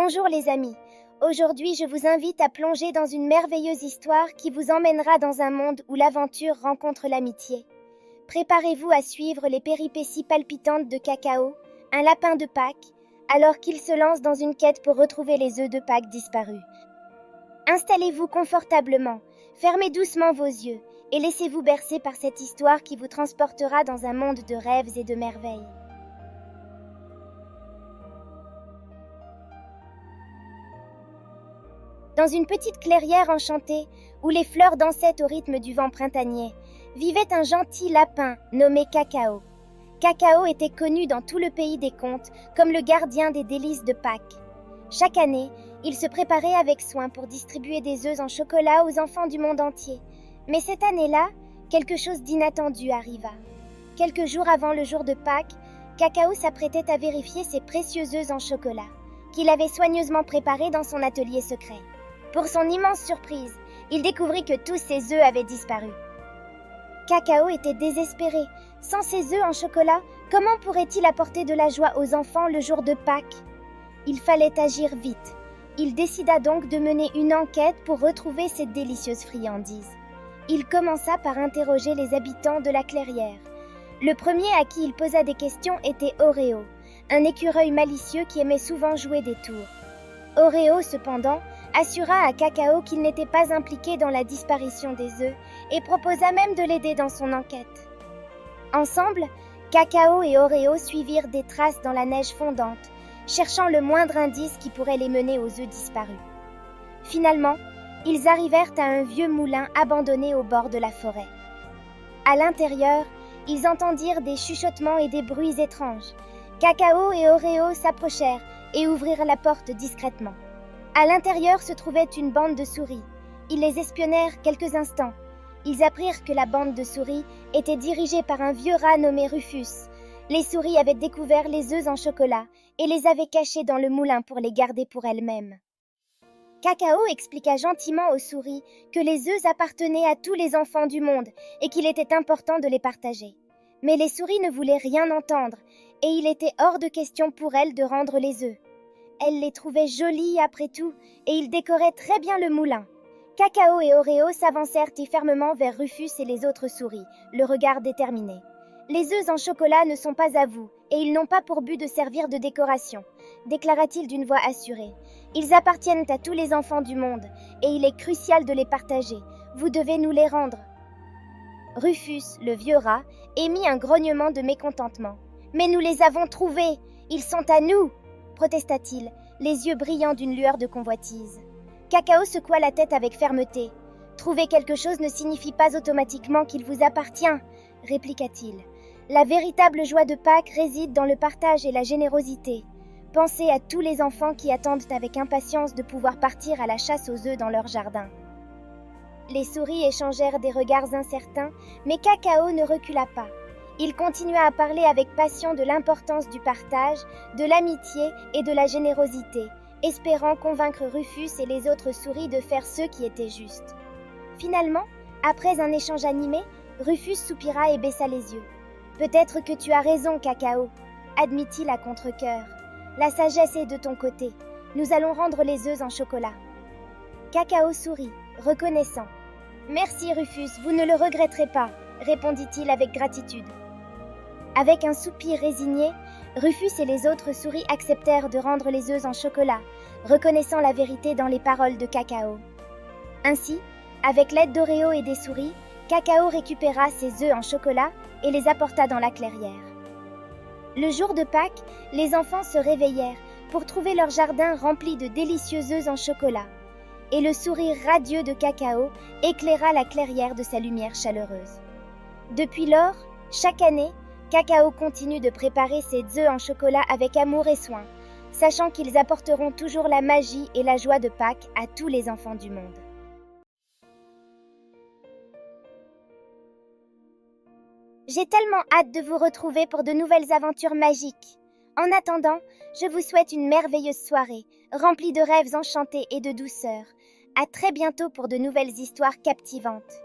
Bonjour les amis, aujourd'hui je vous invite à plonger dans une merveilleuse histoire qui vous emmènera dans un monde où l'aventure rencontre l'amitié. Préparez-vous à suivre les péripéties palpitantes de Cacao, un lapin de Pâques, alors qu'il se lance dans une quête pour retrouver les œufs de Pâques disparus. Installez-vous confortablement, fermez doucement vos yeux et laissez-vous bercer par cette histoire qui vous transportera dans un monde de rêves et de merveilles. Dans une petite clairière enchantée, où les fleurs dansaient au rythme du vent printanier, vivait un gentil lapin nommé Cacao. Cacao était connu dans tout le pays des contes comme le gardien des délices de Pâques. Chaque année, il se préparait avec soin pour distribuer des œufs en chocolat aux enfants du monde entier. Mais cette année-là, quelque chose d'inattendu arriva. Quelques jours avant le jour de Pâques, Cacao s'apprêtait à vérifier ses précieux œufs en chocolat, qu'il avait soigneusement préparés dans son atelier secret. Pour son immense surprise, il découvrit que tous ses œufs avaient disparu. Cacao était désespéré. Sans ses œufs en chocolat, comment pourrait-il apporter de la joie aux enfants le jour de Pâques? Il fallait agir vite. Il décida donc de mener une enquête pour retrouver cette délicieuse friandise. Il commença par interroger les habitants de la clairière. Le premier à qui il posa des questions était Oreo, un écureuil malicieux qui aimait souvent jouer des tours. Oreo, cependant, assura à Cacao qu'il n'était pas impliqué dans la disparition des œufs et proposa même de l'aider dans son enquête. Ensemble, Cacao et Oreo suivirent des traces dans la neige fondante, cherchant le moindre indice qui pourrait les mener aux œufs disparus. Finalement, ils arrivèrent à un vieux moulin abandonné au bord de la forêt. À l'intérieur, ils entendirent des chuchotements et des bruits étranges. Cacao et Oreo s'approchèrent et ouvrirent la porte discrètement. À l'intérieur se trouvait une bande de souris. Ils les espionnèrent quelques instants. Ils apprirent que la bande de souris était dirigée par un vieux rat nommé Rufus. Les souris avaient découvert les œufs en chocolat et les avaient cachés dans le moulin pour les garder pour elles-mêmes. Cacao expliqua gentiment aux souris que les œufs appartenaient à tous les enfants du monde et qu'il était important de les partager. Mais les souris ne voulaient rien entendre et il était hors de question pour elles de rendre les œufs. Elles les trouvaient jolies après tout et ils décoraient très bien le moulin. Cacao et Oreo s'avancèrent fermement vers Rufus et les autres souris, le regard déterminé. Les œufs en chocolat ne sont pas à vous et ils n'ont pas pour but de servir de décoration, déclara-t-il d'une voix assurée. Ils appartiennent à tous les enfants du monde et il est crucial de les partager. Vous devez nous les rendre. Rufus, le vieux rat, émit un grognement de mécontentement. Mais nous les avons trouvés, ils sont à nous, protesta-t-il, les yeux brillants d'une lueur de convoitise. Cacao secoua la tête avec fermeté. Trouver quelque chose ne signifie pas automatiquement qu'il vous appartient, répliqua-t-il. La véritable joie de Pâques réside dans le partage et la générosité. Pensez à tous les enfants qui attendent avec impatience de pouvoir partir à la chasse aux œufs dans leur jardin. Les souris échangèrent des regards incertains, mais Cacao ne recula pas. Il continua à parler avec passion de l'importance du partage, de l'amitié et de la générosité, espérant convaincre Rufus et les autres souris de faire ce qui était juste. Finalement, après un échange animé, Rufus soupira et baissa les yeux. « Peut-être que tu as raison, Cacao, » admit-il à contre-cœur. « La sagesse est de ton côté. Nous allons rendre les œufs en chocolat. » Cacao sourit, reconnaissant. « Merci, Rufus, vous ne le regretterez pas, » répondit-il avec gratitude. Avec un soupir résigné, Rufus et les autres souris acceptèrent de rendre les œufs en chocolat, reconnaissant la vérité dans les paroles de Cacao. Ainsi, avec l'aide d'Oreo et des souris, Cacao récupéra ses œufs en chocolat et les apporta dans la clairière. Le jour de Pâques, les enfants se réveillèrent pour trouver leur jardin rempli de délicieux œufs en chocolat, et le sourire radieux de Cacao éclaira la clairière de sa lumière chaleureuse. Depuis lors, chaque année, Cacao continue de préparer ses œufs en chocolat avec amour et soin, sachant qu'ils apporteront toujours la magie et la joie de Pâques à tous les enfants du monde. J'ai tellement hâte de vous retrouver pour de nouvelles aventures magiques. En attendant, je vous souhaite une merveilleuse soirée, remplie de rêves enchantés et de douceur. À très bientôt pour de nouvelles histoires captivantes.